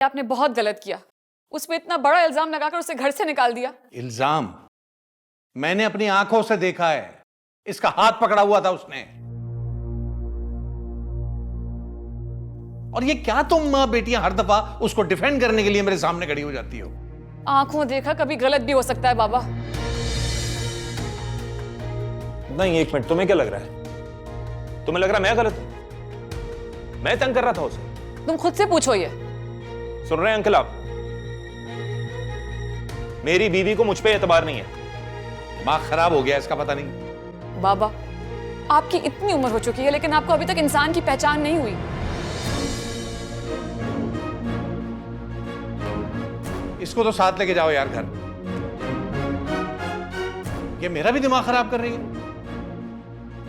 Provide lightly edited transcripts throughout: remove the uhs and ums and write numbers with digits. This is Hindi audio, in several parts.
आपने बहुत गलत किया। उस पे इतना बड़ा इल्जाम लगाकर उसे घर से निकाल दिया। इल्जाम? मैंने अपनी आंखों से देखा है, इसका हाथ पकड़ा हुआ था उसने। और ये क्या तुम मां बेटियां हर दफा उसको डिफेंड करने के लिए मेरे सामने खड़ी हो जाती हो? आंखों देखा कभी गलत भी हो सकता है बाबा। नहीं, एक मिनट, तुम्हें क्या लग रहा है? तुम्हें लग रहा है मैं गलत हूं? मैं तंग कर रहा था उसे। तुम खुद से पूछो ये। सुन रहे हैं अंकल आप? मेरी बीवी को मुझ पे एतबार नहीं है। दिमाग खराब हो गया इसका, पता नहीं। बाबा, आपकी इतनी उम्र हो चुकी है लेकिन आपको अभी तक इंसान की पहचान नहीं हुई। इसको तो साथ लेके जाओ यार घर। ये मेरा भी दिमाग खराब कर रही है।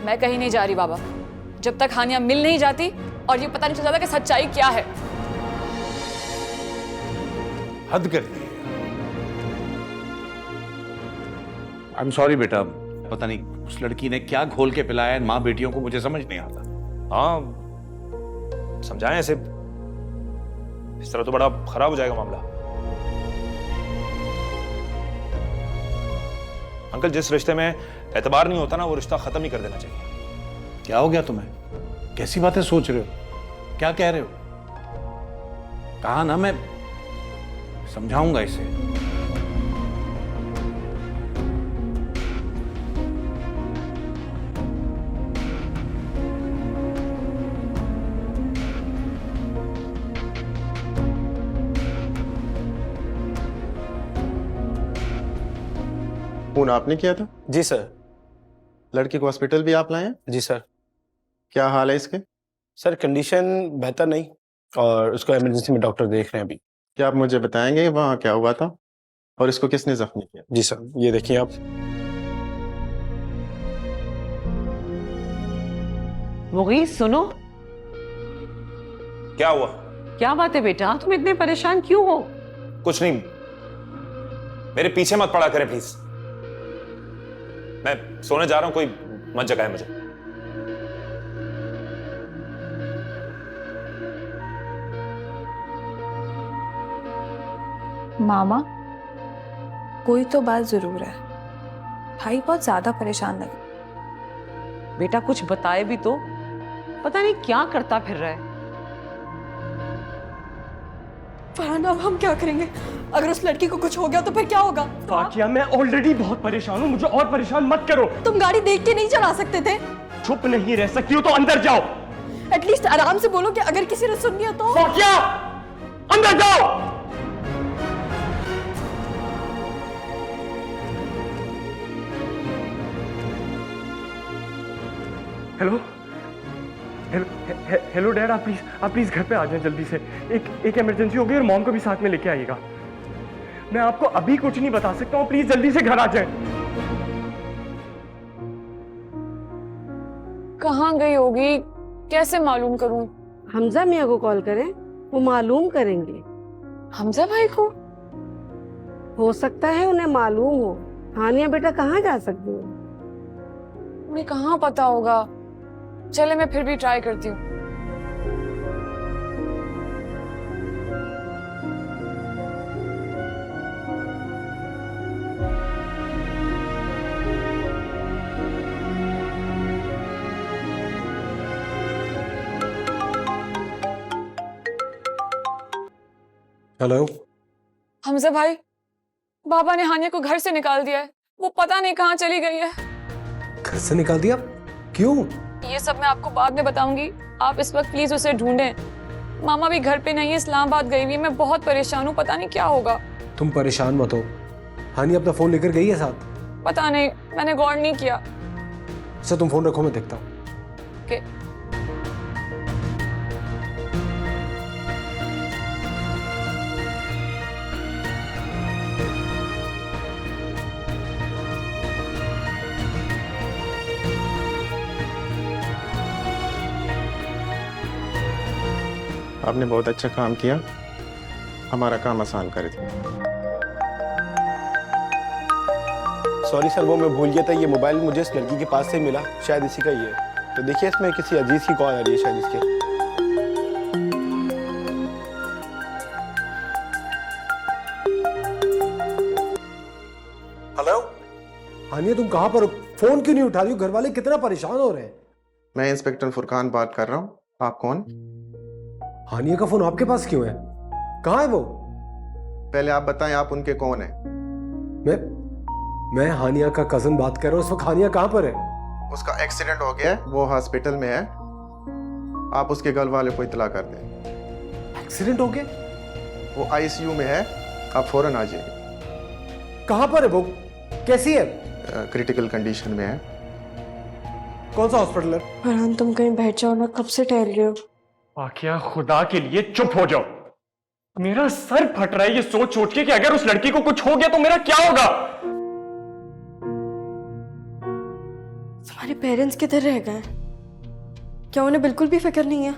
मैं कहीं नहीं जा रही बाबा, जब तक हानिया मिल नहीं जाती और ये पता नहीं चल जाता कि सच्चाई क्या है। हद कर दी। आई एम सॉरी बेटा, पता नहीं उस लड़की ने क्या घोल के पिलाया है मां बेटियों को, मुझे समझ नहीं आता। हाँ, समझाएं ऐसे, इस तरह तो बड़ा खराब हो जाएगा मामला। अंकल, जिस रिश्ते में एतबार नहीं होता ना, वो रिश्ता खत्म ही कर देना चाहिए। क्या हो गया तुम्हें? कैसी बातें सोच रहे हो? क्या कह रहे हो? कहा ना मैं समझाऊंगा इसे। फोन आपने किया था? जी सर। लड़के को हॉस्पिटल भी आप लाए हैं? जी सर। क्या हाल है इसके? सर कंडीशन बेहतर नहीं और उसको इमरजेंसी में डॉक्टर देख रहे हैं अभी। क्या आप मुझे बताएंगे वहाँ क्या हुआ था और इसको किसने जख्मी किया? जी सर, ये देखिए आप। मुगीस, सुनो। क्या हुआ? क्या बात है बेटा, तुम इतने परेशान क्यों हो? कुछ नहीं, मेरे पीछे मत पड़ा करें प्लीज। मैं सोने जा रहा हूं, कोई मत जगाए मुझे। मामा, कोई तो बात जरूर है। भाई बहुत ज्यादा परेशान लगे। बेटा कुछ बताए भी तो, पता नहीं क्या करता फिर रहा है। फरहान, अब हम क्या करेंगे? अगर उस लड़की को कुछ हो गया तो फिर क्या होगा? फाकिया, मैं ऑलरेडी बहुत परेशान हूँ, मुझे और परेशान मत करो। तुम गाड़ी देख के नहीं चला सकते थे? चुप नहीं रह सकती हो तो अंदर जाओ। एटलीस्ट आराम से बोलो कि अगर किसी ने सुन लिया तो। फाकिया, अंदर जाओ। हेलो हेलो डैड, आप प्लीज घर पे आ जाएं जल्दी से। एक इमरजेंसी हो गई और मॉम को भी साथ में लेके आइएगा। मैं आपको अभी कुछ नहीं बता सकता हूँ, प्लीज जल्दी से घर आ जाएं। कहाँ गई होगी, कैसे मालूम करूं? हमजा मियाँ को कॉल करें, वो मालूम करेंगे। हमजा भाई को? हो सकता है उन्हें मालूम हो। हानिया बेटा कहाँ जा सकती है? उन्हें कहाँ पता होगा। चले, मैं फिर भी ट्राई करती हूँ। हेलो। हमजा भाई, बाबा ने हानिया को घर से निकाल दिया है। वो पता नहीं कहाँ चली गई है। घर से निकाल दिया? क्यों? ये सब मैं आपको बाद में बताऊंगी। आप इस वक्त प्लीज उसे ढूंढें। मामा भी घर पे नहीं है, इस्लामाबाद गई हुई है। मैं बहुत परेशान हूँ, पता नहीं क्या होगा। तुम परेशान मत हो। हानी अपना फोन लेकर गई है साथ? पता नहीं, मैंने गौर नहीं किया। अच्छा तुम फोन रखो, मैं देखता हूँ। Okay. आपने बहुत अच्छा काम किया, हमारा काम आसान कर दिया। सॉरी सर, वो मैं भूल गया था। ये मोबाइल मुझे इस लड़की के पास से मिला, शायद इसी का ही है। तो देखिए इसमें किसी अजीज की कॉल आ रही है शायद इसके। हानिया तुम कहाँ पर हो? फोन क्यों नहीं उठा रही हो? घर वाले कितना परेशान हो रहे हैं। मैं इंस्पेक्टर फुरकान बात कर रहा हूँ। आप कौन? हानिया का फोन आपके पास क्यों है? कहाँ है वो? पहले आप बताएं आप उनके कौन है? मैं हानिया का कजन बात कर रहा हूँ। इस वक्त हानिया कहाँ पर है? उसका एक्सीडेंट हो गया है, वो हॉस्पिटल में है। आप उसके घर वाले को इतला कर दें। एक्सीडेंट हो गया? वो आईसीयू में है, आप फौरन आ जाइए। कहाँ पर है वो? कैसी है? क्रिटिकल कंडीशन में है। कौन सा हॉस्पिटल है? फरहान तुम कहीं बैठ जाओ ना, कब से टहल रहे हो। आकिया खुदा के लिए चुप हो जाओ। मेरा सर फट रहा है ये सोच सोच के कि अगर उस लड़की को कुछ हो गया तो मेरा क्या होगा। तुम्हारे पेरेंट्स किधर रह गए? क्या उन्हें बिल्कुल भी फिक्र नहीं है?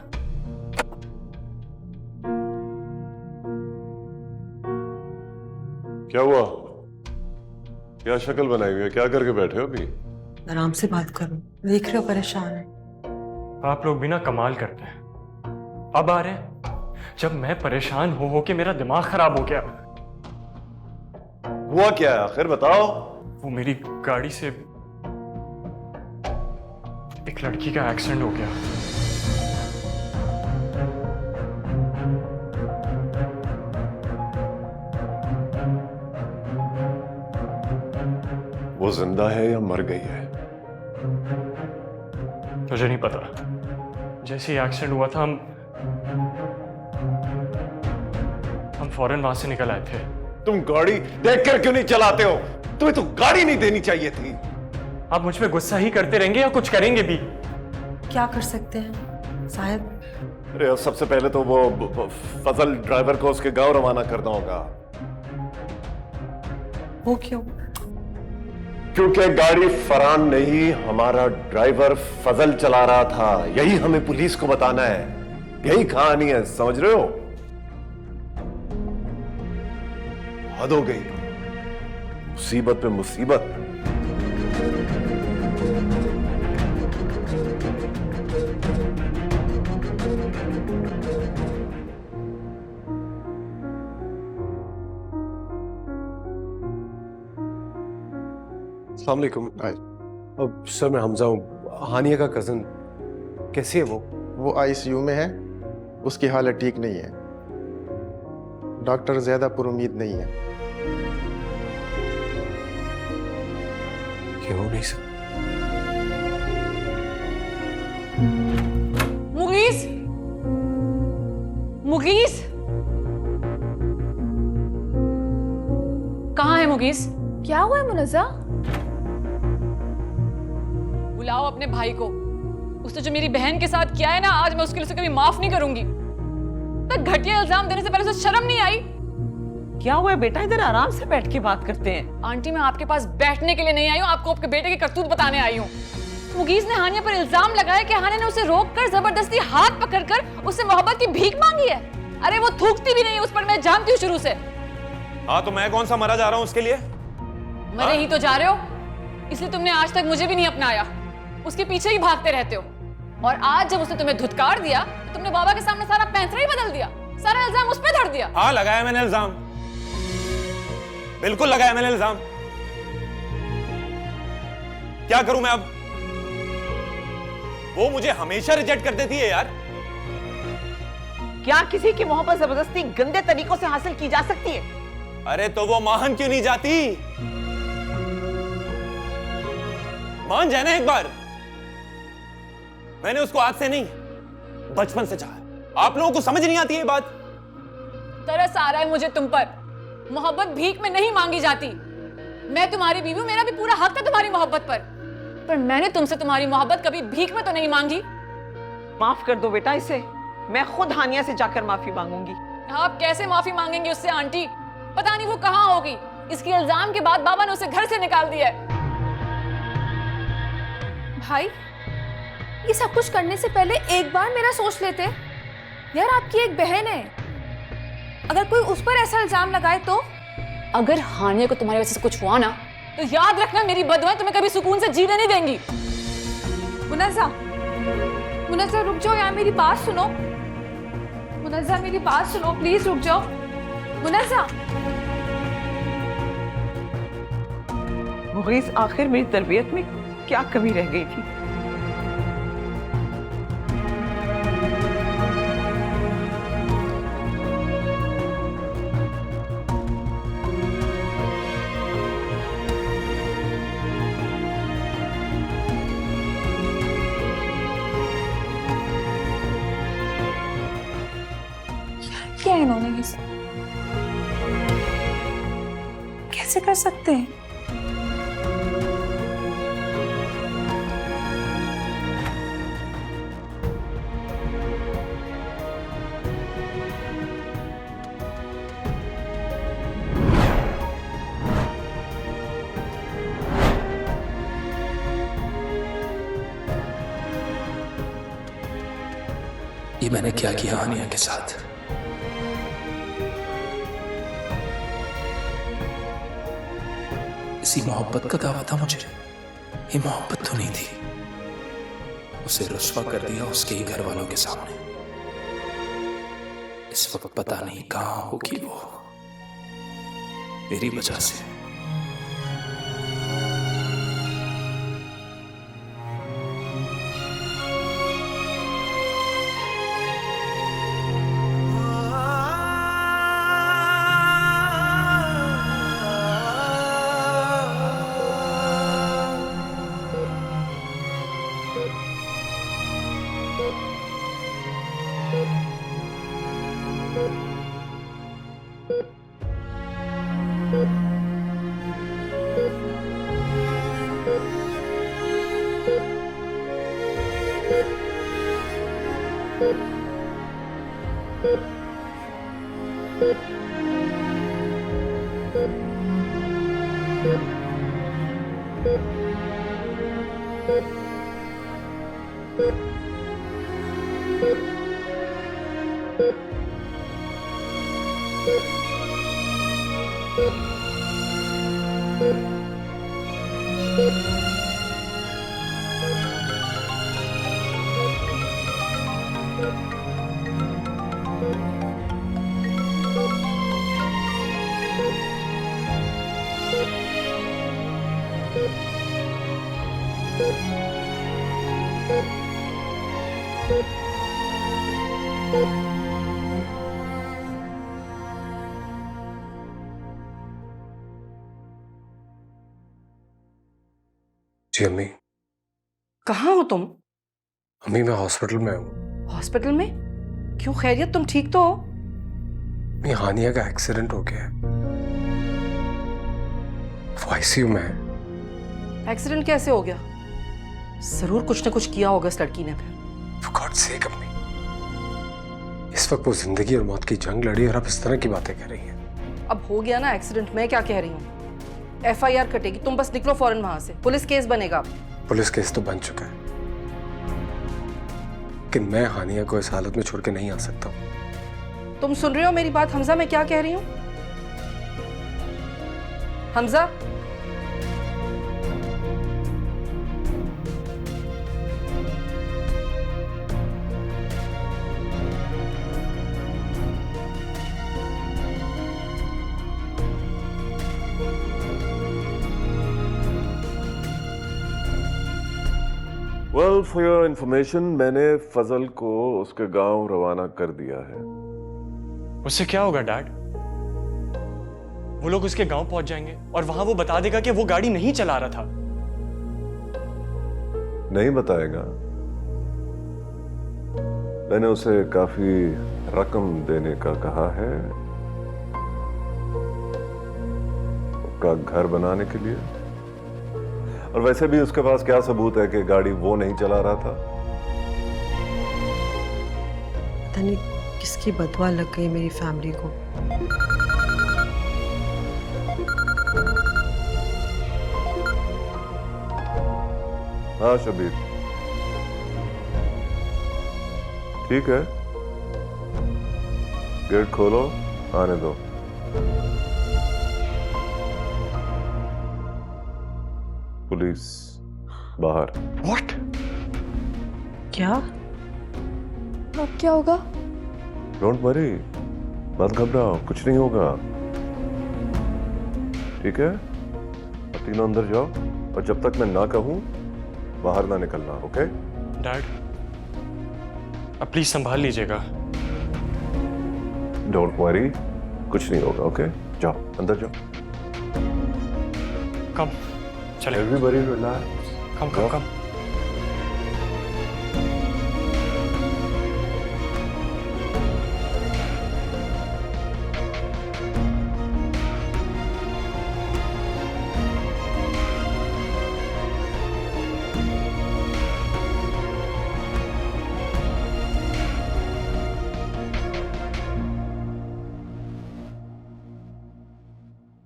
क्या हुआ? क्या शक्ल बनाई हुई है? क्या करके बैठे हो अभी? आराम से बात करो, देख रहे हो परेशान है। आप लोग भी ना कमाल करते हैं। अब आ रहे हैं जब मैं परेशान हो के मेरा दिमाग खराब हो गया। हुआ क्या है आखिर बताओ। वो मेरी गाड़ी से एक लड़की का एक्सीडेंट हो गया। वो जिंदा है या मर गई है? मुझे नहीं पता। जैसे ही एक्सीडेंट हुआ था हम फौरन वहां से निकल आए थे। तुम गाड़ी देखकर क्यों नहीं चलाते हो? तुम्हें तो गाड़ी नहीं देनी चाहिए थी। आप मुझ पे गुस्सा ही करते रहेंगे या कुछ करेंगे भी? क्या कर सकते हैं साहब? अरे सबसे पहले तो वो फजल ड्राइवर को उसके गांव रवाना करना होगा। वो क्यों? क्योंकि गाड़ी फरहान नहीं, हमारा ड्राइवर फजल चला रहा था। यही हमें पुलिस को बताना है। यही कहानी है, समझ रहे हो? हद हो गई, मुसीबत पे मुसीबत। अस्सलाम वालेकुम। अब सर मैं हमजा हूँ, हानिया का कजन। कैसी है वो? वो आईसीयू में है, उसकी हालत ठीक नहीं है। डॉक्टर ज्यादा पुरुमीद नहीं है। ये हो नहीं सकता। मुगीस, मुगीस, कहाँ है मुगीस? क्या हुआ है मुनज़्ज़ा? बुलाओ अपने भाई को। उसने जो मेरी बहन के साथ किया है ना, आज मैं उसके लिए उसे कभी माफ नहीं करूंगी। तक घटिया इल्जाम देने से पहले उसे शर्म नहीं आई? क्या हुआ है बेटा? इधर आराम से बैठ के बात करते हैं। आंटी मैं आपके पास बैठने के लिए नहीं आई हूँ, आपको आपके बेटे की करतूत बताने आई हूँ। मुगीस ने हानिया पर इल्जाम लगाया कि हानिया ने उसे रोककर जबरदस्ती हाथ पकड़कर उससे मोहब्बत की भीख मांगी है। अरे वो थूकती भी नहीं, उस पर मैं जानती हूँ शुरू से। हाँ तो मैं कौन सा मरा जा रहा हूँ उसके लिए? मरे ही तो जा रहे हो, इसलिए तुमने आज तक मुझे भी नहीं अपनाया, उसके पीछे ही भागते रहते हो। और आज जब उसने तुम्हें धुतकार दिया, तुमने बाबा के सामने सारा पैंतरा ही बदल दिया, सारा इल्जाम उस पे धर दिया। हाँ लगाया मैंने इल्जाम, बिल्कुल लगाया मैंने इल्जाम। क्या करूं मैं अब? वो मुझे हमेशा रिजेक्ट कर देती है यार। क्या किसी की मोहब्बत जबरदस्ती गंदे तरीकों से हासिल की जा सकती है? अरे तो वो मान क्यों नहीं जाती? मान जाए ना एक बार। मैंने उसको आज से नहीं, बचपन से चाहा। आप लोगों को समझ नहीं आती ये बात? तरस आ रहा है मुझे तुम पर। मोहब्बत भीख में नहीं मांगी जाती। मैं तुम्हारी बीवी हूं, मेरा भी पूरा हक है तुम्हारी मोहब्बत पर मैंने तुमसे तुम्हारी मोहब्बत कभी भीख में तो नहीं मांगी। माफ कर दो बेटा इसे, मैं खुद हानिया से जाकर माफी मांगूंगी। आप कैसे माफी मांगेंगे उससे आंटी? पता नहीं वो कहां होगी। इसके इल्जाम के बाद बाबा ने उसे घर से निकाल दिया है। भाई ये सब कुछ करने से पहले एक बार मेरा सोच लेते। यार आपकी एक बहन है, अगर कोई उस पर ऐसा इल्जाम लगाए तो? अगर हानिया को तुम्हारी वजह से कुछ हुआ ना, तो याद रखना मेरी बददुआएं तुम्हें कभी सुकून से जीने नहीं देंगी। मुनज़्ज़ा, मुनज़्ज़ा रुक जाओ यार, मेरी बात सुनो। मुनज़्ज़ा मेरी बात सुनो, प्लीज रुक जाओ। मुनज़्ज़ा मुगीस, आखिर मेरी तरबियत में क्या कमी रह गई थी? क्या इन्होंने ये सब कैसे कर सकते हैं? ये मैंने क्या किया हानिया के साथ? इसी मोहब्बत का दावा था मुझे। ये मोहब्बत तो नहीं थी। उसे रुस्वा कर दिया उसके ही घर वालों के सामने। इस वक्त पता नहीं कहां होगी वो, मेरी वजह से। जी अम्मी। कहाँ हो तुम? अम्मी मैं हॉस्पिटल में हूँ। हॉस्पिटल में? क्यों, खैरियत? तुम ठीक तो हो? अम्मी हानिया का एक्सीडेंट हो गया है, वो आईसीयू में है। एक्सीडेंट कैसे हो गया? जरूर कुछ न कुछ किया होगा इस लड़की ने फिर। For God's sake अम्मी, इस वक्त वो जिंदगी और मौत की जंग लड़ी और अब इस तरह की बातें कर रही हैं। अब हो गया ना एक्सीडेंट, मैं क्या कह रही हूँ, FIR कटेगी, तुम बस निकलो फौरन वहां से, पुलिस केस बनेगा। पुलिस केस तो बन चुका है, लेकिन मैं हानिया को इस हालत में छोड़ के नहीं आ सकता। तुम सुन रहे हो मेरी बात हमजा? मैं क्या कह रही हूँ Hamza? Well, for your information, मैंने फजल को उसके गांव रवाना कर दिया है। उससे क्या होगा डैड? वो लोग उसके गांव पहुंच जाएंगे और वहां वो बता देगा कि वो गाड़ी नहीं चला रहा था। नहीं बताएगा। मैंने उसे काफी रकम देने का कहा है उसका घर बनाने के लिए, और वैसे भी उसके पास क्या सबूत है कि गाड़ी वो नहीं चला रहा था? पता नहीं किसकी बदवा लग गई मेरी फैमिली को। हाँ शबीर, ठीक है, गेट खोलो, आने दो। पुलिस बाहर। What? क्या? अब क्या होगा? डोंट वरी, मत घबराओ, कुछ नहीं होगा, ठीक है? तीनों अंदर जाओ और जब तक मैं ना कहूं बाहर ना निकलना, ओके? डैड, अब प्लीज संभाल लीजिएगा। डोंट वरी, कुछ नहीं होगा, ओके? जाओ अंदर जाओ। कम चले। Everybody relax. Come come come.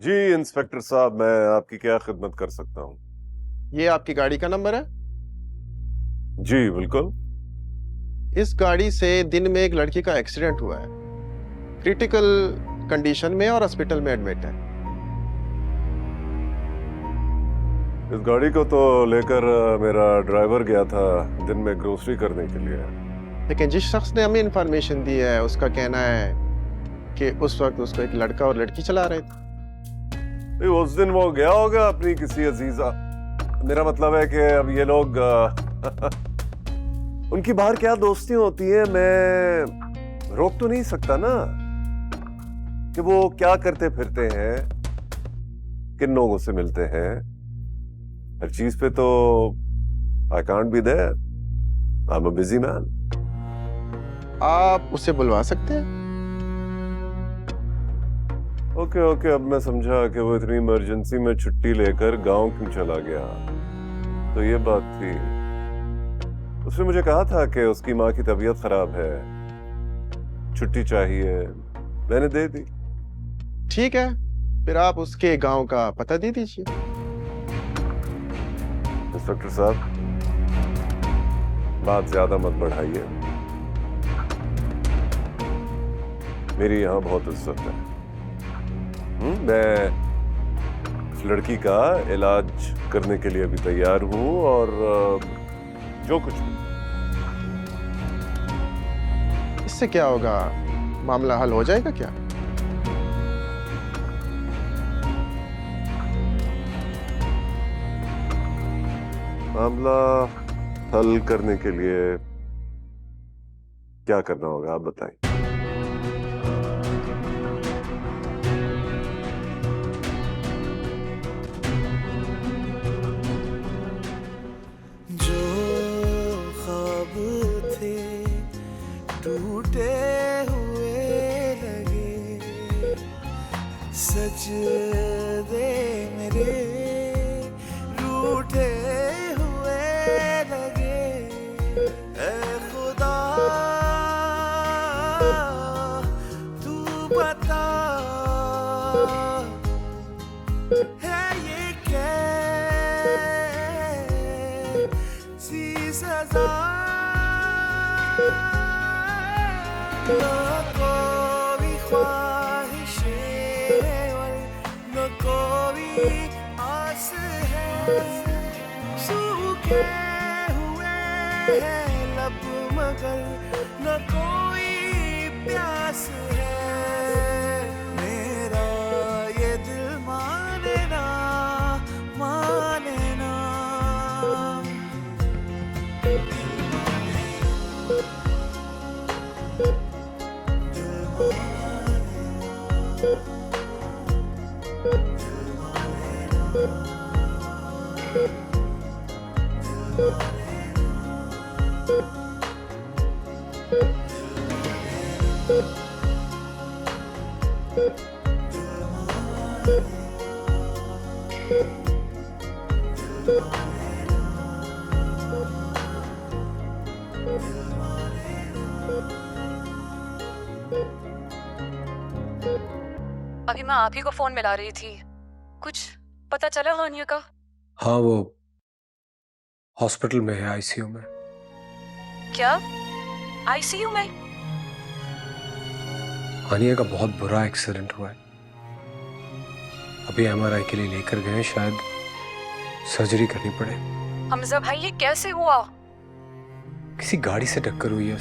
जी इंस्पेक्टर साहब, मैं आपकी क्या खिदमत कर सकता हूँ? ये आपकी गाड़ी का नंबर है? जी बिल्कुल। इस गाड़ी से दिन में एक लड़की का एक्सीडेंट हुआ है, क्रिटिकल कंडीशन में और हॉस्पिटल में एडमिट है। इस गाड़ी को तो लेकर मेरा ड्राइवर गया था दिन में ग्रोसरी करने के लिए। लेकिन जिस शख्स ने हमें इंफॉर्मेशन दी है उसका कहना है कि उस वक्त उसको एक लड़का और लड़की चला रहे थे। उस दिन वो गया होगा अपनी किसी अजीजा, मेरा मतलब है कि अब ये लोग उनकी बाहर क्या दोस्ती होती है, मैं रोक तो नहीं सकता ना कि वो क्या करते फिरते हैं, किन लोगों से मिलते हैं। हर चीज पे तो I can't be there, I am a busy man. आप उसे बुलवा सकते हैं? ओके ओके, अब मैं समझा कि वो इतनी इमरजेंसी में छुट्टी लेकर गांव क्यों चला गया। तो ये बात थी। उसने मुझे कहा था कि उसकी माँ की तबीयत खराब है, छुट्टी चाहिए, मैंने दे दी। ठीक है, फिर आप उसके गांव का पता दे दीजिए। इंस्पेक्टर साहब, बात ज्यादा मत बढ़ाइए, मेरी यहाँ बहुत इज्जत है। मैं इस लड़की का इलाज करने के लिए भी तैयार हूं और जो कुछ भी। इससे क्या होगा, मामला हल हो जाएगा क्या? मामला हल करने के लिए क्या करना होगा आप बताएं। टूटे हुए लगे, सच दे मेरे रूठे हुए लगे। ऐ खुदा तू बता, है ये कैसी सजा? न कोई ख्वाहिशें और न कोई आस है, सूखे हुए हैं लब मगर न कोई प्यास है। मेरा ये दिल माने ना माने ना। अभी मैं आप ही को फोन मिला रही थी, कुछ पता चला हानिया का? हाँ, वो हॉस्पिटल में है, आईसीयू में। क्या आईसीयू में? हानिया का बहुत बुरा एक्सीडेंट हुआ है, अभी एमआरआई के लिए लेकर गए, शायद सर्जरी करनी पड़े। हमजा भाई ये कैसे हुआ? किसी गाड़ी से टक्कर हुई है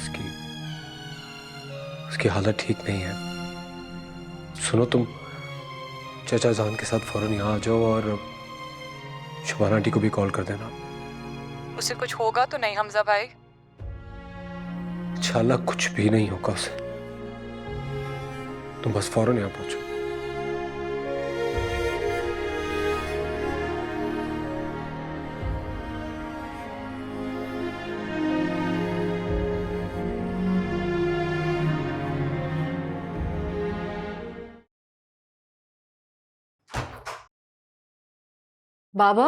उसकी हालत ठीक नहीं है। सुनो, तुम चाचा जान के साथ फौरन यहाँ आ जाओ और शुभाना आंटी को भी कॉल कर देना। उसे कुछ होगा तो नहीं हमजा भाई? इंशाल्लाह कुछ भी नहीं होगा उसे। तुम बस फौरन यहाँ पहुंचो। बाबा,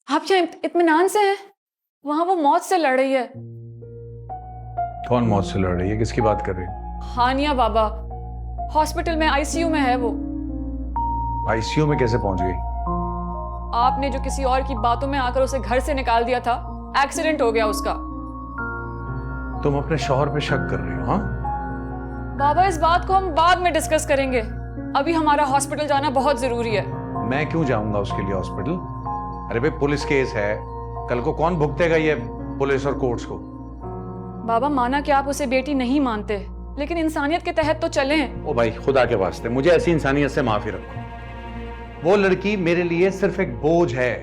आप यहाँ इत्मीनान से हैं? वहां वो मौत से लड़ रही है। कौन मौत से लड़ रही है? किसकी बात कर रही है? हानिया बाबा, हॉस्पिटल में आईसीयू में है वो। आईसीयू में कैसे पहुंच गई? आपने जो किसी और की बातों में आकर उसे घर से निकाल दिया था, एक्सीडेंट हो गया उसका। तुम अपने शौहर पे शक कर रही हो? हाँ बाबा, इस बात को हम बाद में डिस्कस करेंगे। अभी हमारा हॉस्पिटल जाना बहुत जरूरी है। मैं क्यों जाऊंगा उसके लिए हॉस्पिटल? अरे भाई, पुलिस केस है, कल को कौन भुगतेगा ये पुलिस और कोर्ट्स को? बाबा, माना कि आप उसे बेटी नहीं मानते, लेकिन इंसानियत के तहत तो चलें। ओ भाई, खुदा के वास्ते मुझे ऐसी इंसानियत से माफी रखो। वो लड़की मेरे लिए सिर्फ एक बोझ है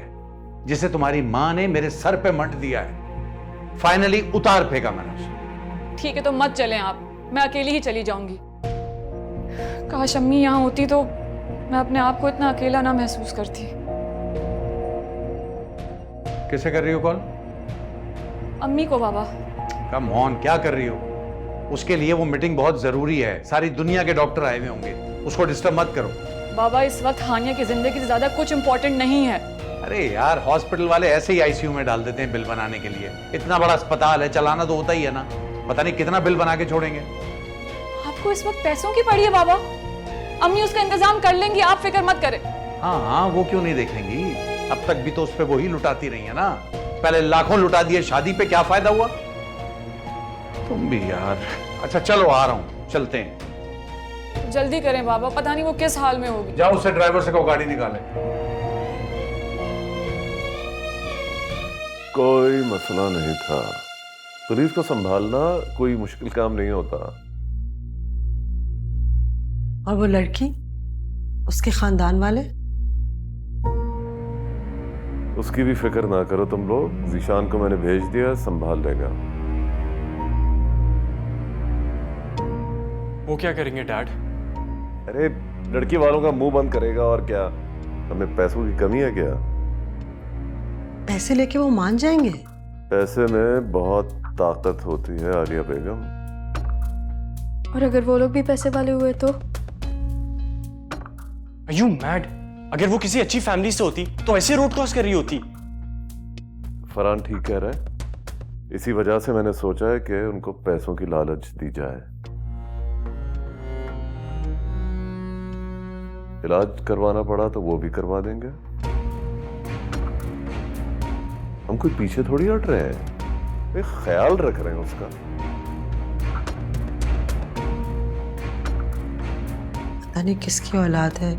जिसे तुम्हारी माँ ने मेरे सर पे मट दिया है। फाइनली उतार फेंका मैंने उसे। ठीक है, तो मत चलें आप, मैं अकेली ही चली जाऊंगी। काश अम्मी यहाँ होती तो मैं अपने आप को इतना अकेला ना महसूस करती। किसे कर रही हो कॉल? अम्मी को बाबा। कम ऑन, क्या कर रही हो? उसके लिए वो मीटिंग बहुत जरूरी है, सारी दुनिया के डॉक्टर आए हुए होंगे, उसको डिस्टर्ब मत करो। बाबा, इस वक्त हानिया की जिंदगी से ज्यादा कुछ इंपॉर्टेंट नहीं है। अरे यार, हॉस्पिटल वाले ऐसे ही आईसीयू में डाल देते हैं बिल बनाने के लिए। इतना बड़ा अस्पताल है, चलाना तो होता ही है ना। पता नहीं कितना बिल बना के छोड़ेंगे। आपको इस वक्त पैसों की पड़ी है बाबा। अम्मी उसका इंतजाम कर लेंगी, आप फिक्र मत करें। हाँ हाँ, वो क्यों नहीं देखेंगी? अब तक भी तो उस पे वही लुटाती रही है ना। पहले लाखों लुटा दिए, शादी पे क्या फायदा हुआ? तुम भी यार। अच्छा चलो, आ रहा हूं, चलते हैं। जल्दी करें बाबा, पता नहीं वो किस हाल में होगी। जाओ उससे ड्राइवर से कहो गाड़ी निकाले। कोई मसला नहीं था। पुलिस को संभालना कोई मुश्किल काम नहीं होता। और वो लड़की, उसके खानदान वाले? उसकी भी फिक्र ना करो तुम लोग। जीशान को मैंने भेज दिया, संभाल लेगा। वो क्या करेंगे डैड? अरे लड़की वालों का मुंह बंद करेगा और क्या। हमें पैसों की कमी है क्या? पैसे लेके वो मान जाएंगे? पैसे में बहुत ताकत होती है आलिया बेगम। और अगर वो लोग भी पैसे वाले हुए तो? Are you mad? अगर वो किसी अच्छी फैमिली से होती तो ऐसे रोड क्रॉस कर रही होती। फरहान ठीक कह रहा है। इसी वजह से मैंने सोचा है कि उनको पैसों की लालच दी जाए। इलाज करवाना पड़ा तो वो भी करवा देंगे। हम कोई पीछे थोड़ी हट रहे हैं, एक ख्याल रख रहे हैं उसका। पता नहीं किसकी औलाद है,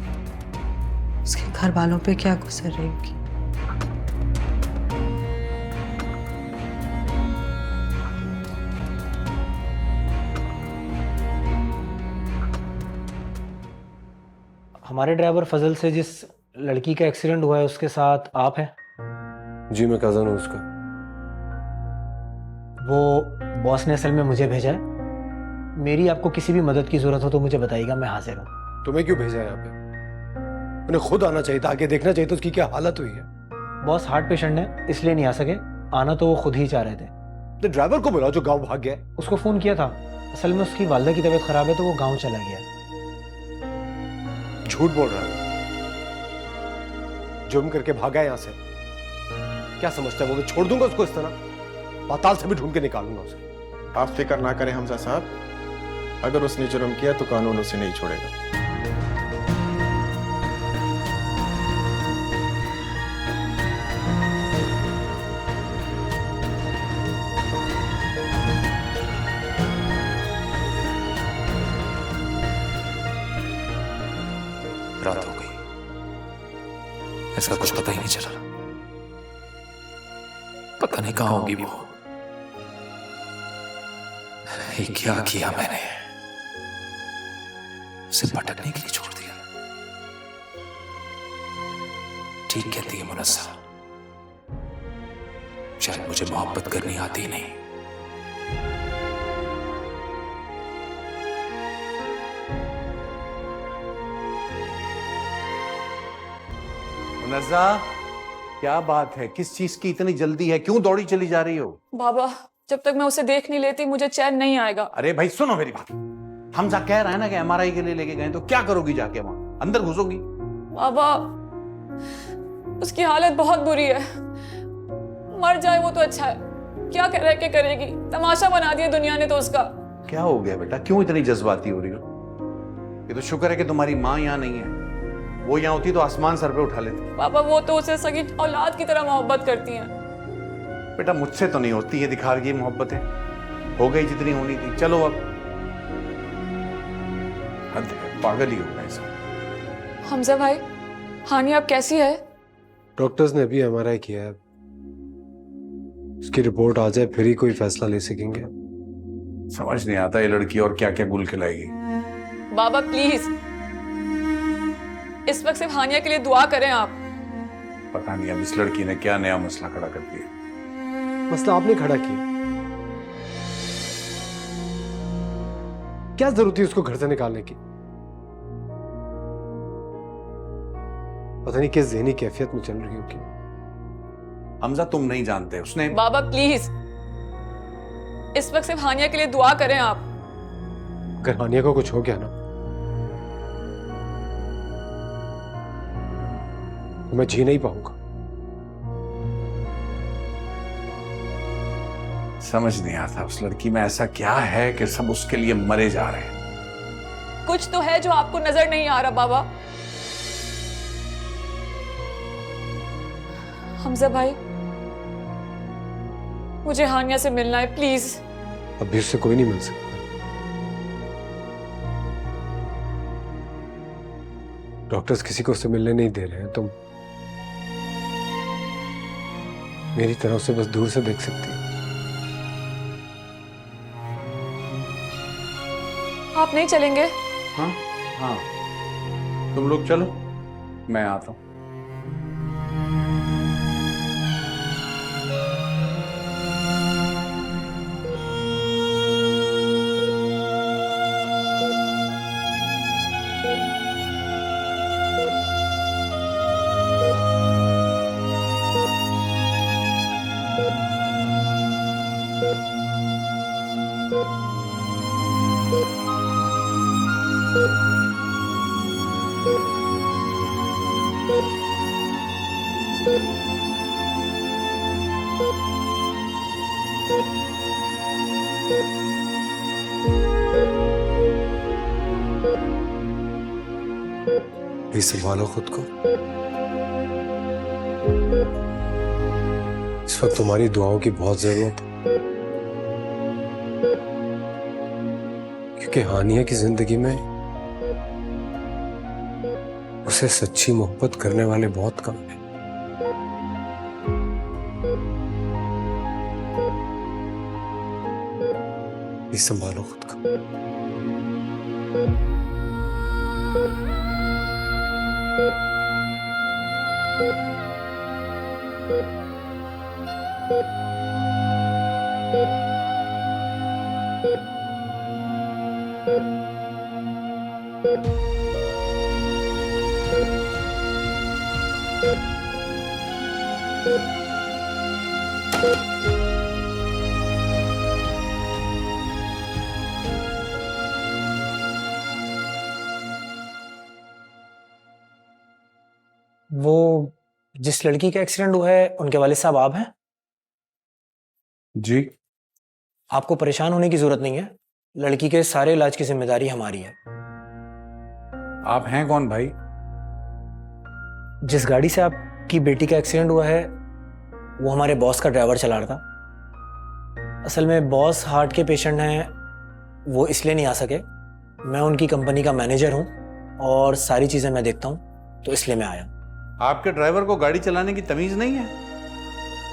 उसके घर वालों पे क्या गुजर रही होगी। हमारे ड्राइवर फजल से जिस लड़की का एक्सीडेंट हुआ है उसके साथ आप हैं? जी, मैं कजन हूँ उसका। वो बॉस ने असल में मुझे भेजा है। मेरी आपको किसी भी मदद की जरूरत हो तो मुझे बताइएगा, मैं हाजिर हूँ। तुम्हें क्यों भेजा है यहाँ पे? उन्हें खुद आना चाहिए था, आके देखना चाहिए था उसकी क्या हालत हुई है। बॉस हार्ट पेशेंट है, इसलिए नहीं आ सके। आना तो वो खुद ही चाह रहे थे। तो ड्राइवर को बुलाओ जो गांव भाग गया। उसको फोन किया था, असल में उसकी वालिदा की तबीयत खराब है तो वो गांव चला गया। झूठ बोल रहा है, जुर्म करके भागा है यहाँ से। क्या समझता है वो? मैं छोड़ दूंगा उसको इस तरह? पाताल से भी ढूंढ के निकालूंगा उसे। आप फिक्र ना करें हमजा साहब, अगर उसने जुर्म किया तो कानून उसे नहीं छोड़ेगा। रात हो गई, इसका कुछ पता ही नहीं चला। पता नहीं कहां होगी वो। ये क्या किया मैंने? उसे भटकने के लिए छोड़ दिया। ठीक कहती है मुनस्सा, शायद मुझे मोहब्बत करनी आती नहीं। मुनज़्ज़ा, क्या बात है? किस चीज की इतनी जल्दी है? क्यों दौड़ी चली जा रही हो? बाबा, जब तक मैं उसे देख नहीं लेती मुझे चैन नहीं आएगा। अरे भाई सुनो मेरी बात। हमजा कह रहा है ना कि एमआरआई के लिए लेके गए, तो क्या करोगी जाके वहां? अंदर घुसोगी? बाबा, उसकी हालत बहुत बुरी है, मर जाए वो तो अच्छा है। क्या कह रहे के करेगी? तमाशा बना दिया दुनिया ने तो उसका। क्या हो गया बेटा? क्यों इतनी जज्बाती हो रही हो? ये तो शुक्र है कि तुम्हारी माँ यहाँ नहीं है, वो यहाँ होती तो आसमान सर पे उठा लेती। पापा, वो तो उसे सगी औलाद की तरह मोहब्बत करती हैं। बेटा मुझसे तो नहीं होती ये दिखावगी मोहब्बतें, हो गई जितनी होनी थी। चलो अब, हद है, पागल ही हो गए सब। हमजा भाई, हानिया अब कैसी है? डॉक्टर्स ने अभी एमआरआई किया है, उसकी रिपोर्ट आ जाए फिर ही कोई फैसला ले सकेंगे। समझ नहीं आता ये लड़की और क्या क्या गुल खिलाएगी। बाबा प्लीज, इस वक्त सिर्फ हानिया के लिए दुआ करें आप। पता नहीं अब इस लड़की ने क्या नया मसला खड़ा कर दिया। मसला आपने खड़ा किया, क्या जरूरत थी उसको घर से निकालने की? पता नहीं किस ज़हनी कैफियत में चल रही होगी। हमजा तुम नहीं जानते उसने। बाबा प्लीज, इस वक्त सिर्फ हानिया के लिए दुआ करें आप। अगर हानिया को कुछ हो गया ना तो मैं जी नहीं पाऊंगा। समझ नहीं आता उस लड़की में ऐसा क्या है कि सब उसके लिए मरे जा रहे हैं। कुछ तो है जो आपको नजर नहीं आ रहा बाबा। हमजा भाई, मुझे हानिया से मिलना है प्लीज। अभी उससे कोई नहीं मिल सकता। डॉक्टर्स किसी को उससे मिलने नहीं दे रहे हैं। तुम मेरी तरह उसे बस दूर से देख सकती हो। आप नहीं चलेंगे? हाँ हाँ, तुम लोग चलो, मैं आता हूं। प्लीज संभालो खुद को। इस वक्त तुम्हारी दुआओं की बहुत जरूरत है, क्योंकि हानिया की जिंदगी में उसे सच्ची मोहब्बत करने वाले बहुत कम हैं। प्लीज संभालो खुद को। वो जिस लड़की का एक्सीडेंट हुआ है उनके वालिद साहब आप हैं? जी। आपको परेशान होने की जरूरत नहीं है, लड़की के सारे इलाज की जिम्मेदारी हमारी है। आप हैं कौन भाई? जिस गाड़ी से आपकी बेटी का एक्सीडेंट हुआ है वो हमारे बॉस का ड्राइवर चला रहा था। असल में बॉस हार्ट के पेशेंट हैं, वो इसलिए नहीं आ सके। मैं उनकी कंपनी का मैनेजर हूँ और सारी चीज़ें मैं देखता हूँ, तो इसलिए मैं आया। आपके ड्राइवर को गाड़ी चलाने की तमीज नहीं है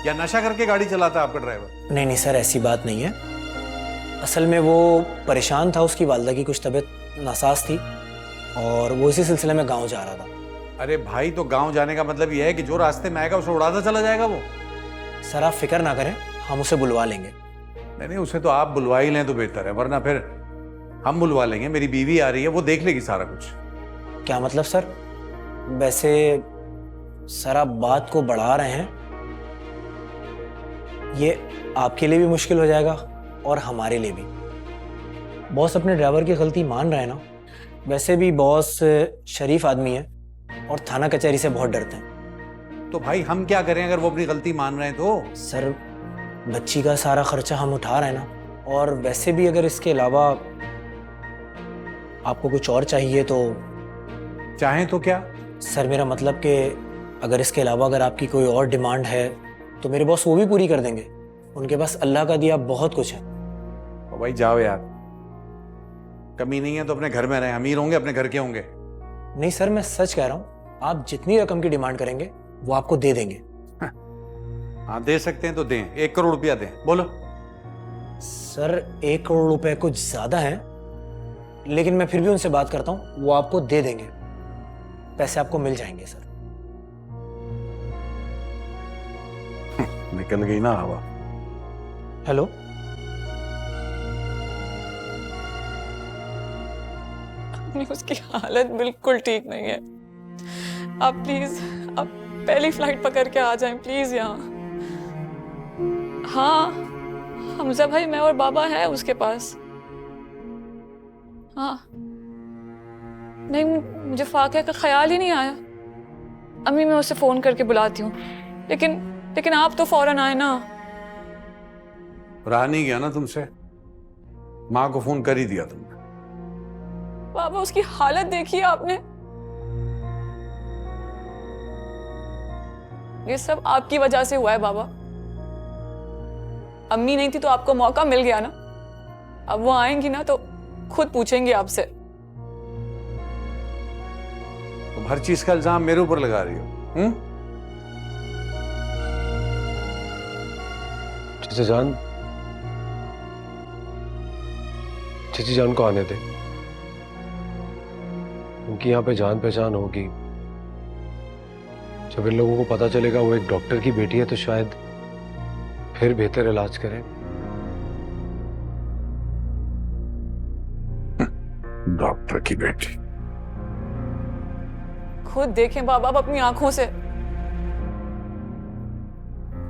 या नशा करके गाड़ी चलाता है आपका ड्राइवर? नहीं नहीं सर, ऐसी बात नहीं है। असल में वो परेशान था, उसकी वालदा की कुछ तबीयत नासाज थी और वो इसी सिलसिले में गांव जा रहा था। अरे भाई, तो गांव जाने का मतलब यह है कि जो रास्ते में आएगा उसे उड़ाता चला जाएगा वो? सर आप फिक्र ना करें, हम उसे बुलवा लेंगे। नहीं नहीं, उसे तो आप बुलवा ही लें तो बेहतर है, वरना फिर हम बुलवा लेंगे। मेरी बीवी आ रही है, वो देख लेगी सारा कुछ। क्या मतलब सर? वैसे सर आप बात को बढ़ा रहे हैं, ये आपके लिए भी मुश्किल हो जाएगा और हमारे लिए भी। बॉस अपने ड्राइवर की गलती मान रहे हैं ना। वैसे भी बॉस शरीफ आदमी है और थाना कचहरी से बहुत डरते हैं। तो भाई हम क्या करें अगर वो अपनी गलती मान रहे हैं तो? सर बच्ची का सारा खर्चा हम उठा रहे हैं ना, और वैसे भी अगर इसके अलावा आपको कुछ और चाहिए तो। चाहें तो क्या? सर मेरा मतलब कि अगर इसके अलावा अगर आपकी कोई और डिमांड है तो मेरे बॉस वो भी पूरी कर देंगे। उनके पास अल्लाह का दिया बहुत कुछ है। तो भाई जाओ यार, कमी नहीं है तो अपने घर में रहें। अमीर होंगे अपने घर के होंगे। नहीं सर मैं सच कह रहा हूँ, आप जितनी रकम की डिमांड करेंगे वो आपको दे देंगे। हाँ दे सकते हैं तो दें, 1 करोड़ रुपया दें। बोलो। सर 1 करोड़ रुपए कुछ ज्यादा है, लेकिन मैं फिर भी उनसे बात करता हूँ, वो आपको दे देंगे। पैसे आपको मिल जाएंगे सर। निकल गई ना हवा। हेलो उसकी हालत बिल्कुल ठीक नहीं है। आप प्लीज आप पहली फ्लाइट पकड़ के आ जाएं प्लीज यहाँ। हाँ हमजा भाई, मैं और बाबा है उसके पास। हाँ नहीं, मुझे फाक़े का ख्याल ही नहीं आया। अम्मी मैं उसे फोन करके बुलाती हूँ, लेकिन आप तो फौरन आए ना। रहा नहीं गया ना तुमसे, माँ को फोन कर ही दिया तुमने। बाबा उसकी हालत देखिए आपने। ये सब आपकी वजह से हुआ है बाबा। अम्मी नहीं थी तो आपको मौका मिल गया ना। अब वो आएंगी ना तो खुद पूछेंगे आपसे। तुम हर चीज का इल्जाम मेरे ऊपर लगा रही हो। चची जान को आने दे। उनकी यहाँ पे जान पहचान होगी। जब इन लोगों को पता चलेगा वो एक डॉक्टर की बेटी है तो शायद फिर बेहतर इलाज करें। डॉक्टर की बेटी? खुद देखें बाबा आप अपनी आंखों से,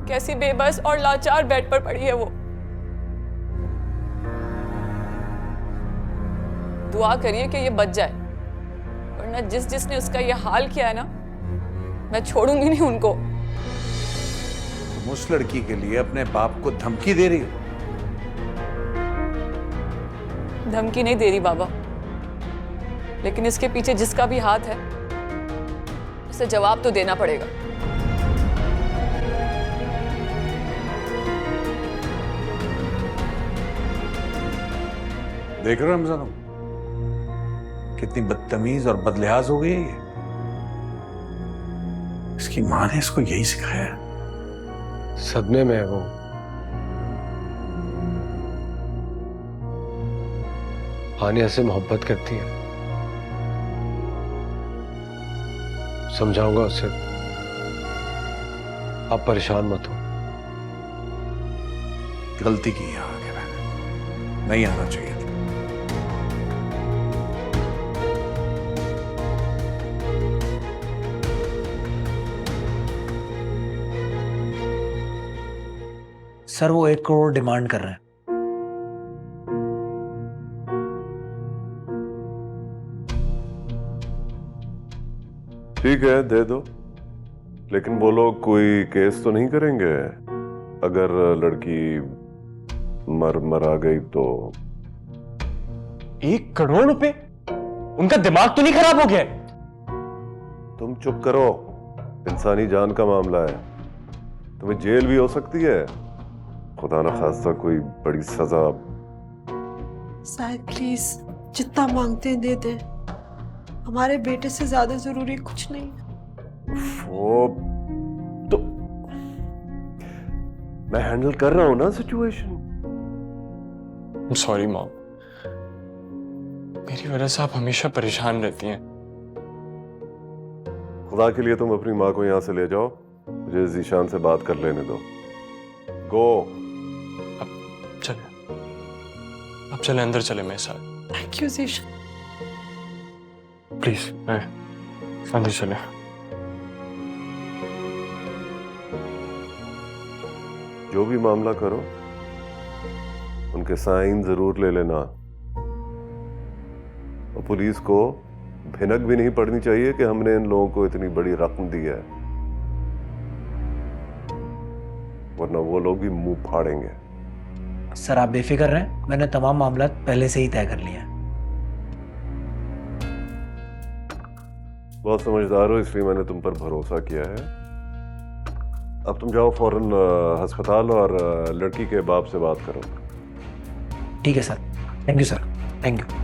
कैसी बेबस और लाचार बेड पर पड़ी है वो। दुआ करिए कि ये बच जाए, वरना जिसने उसका ये हाल किया है ना, मैं छोड़ूंगी नहीं उनको। तुम उस लड़की के लिए अपने बाप को धमकी दे रही हो? धमकी नहीं दे रही बाबा, लेकिन इसके पीछे जिसका भी हाथ है उसे जवाब तो देना पड़ेगा। देख रहे हो हमजा, कितनी बदतमीज और बदलिहाज हो गई है ये। इसकी माँ ने इसको यही सिखाया है। सदमे में है वो। हानिया से मोहब्बत करती है। समझाऊंगा उसे, आप परेशान मत हो। गलती की है आगे मैंने, नहीं आना चाहिए था। सर वो 1 करोड़ डिमांड कर रहे हैं। ठीक है दे दो, लेकिन वो लोग कोई केस तो नहीं करेंगे अगर लड़की मर आ गई तो? 1 करोड़ रुपए? उनका दिमाग तो नहीं खराब हो गया? तुम चुप करो, इंसानी जान का मामला है। तुम्हें जेल भी हो सकती है, खुदा ना खास्ता कोई बड़ी सजा। शायद प्लीज जितना मांगते हैं दे दे। हमारे बेटे से ज्यादा जरूरी कुछ नहीं है। वो तो मैं हैंडल कर रहा हूं ना सिचुएशन। सॉरी मॉम, मेरी वजह से आप हमेशा परेशान रहती हैं। खुदा के लिए तुम अपनी माँ को यहाँ से ले जाओ, मुझे जीशान से बात कर लेने दो। गो। चले, अब चले अंदर चले मेरे साथ। Thank you Zeeshan. प्लीज अंदर चले। जो भी मामला करो, उनके साइन जरूर ले लेना। और पुलिस को भिनक भी नहीं पड़नी चाहिए कि हमने इन लोगों को इतनी बड़ी रकम दी है, वरना वो लोग भी मुंह फाड़ेंगे। सर आप बेफिक्र रहें, मैंने तमाम मामला पहले से ही तय कर लिया है। बहुत समझदार हो, इसलिए मैंने तुम पर भरोसा किया है। अब तुम जाओ फौरन अस्पताल और लड़की के बाप से बात करो। ठीक है sir, thank you sir, thank you.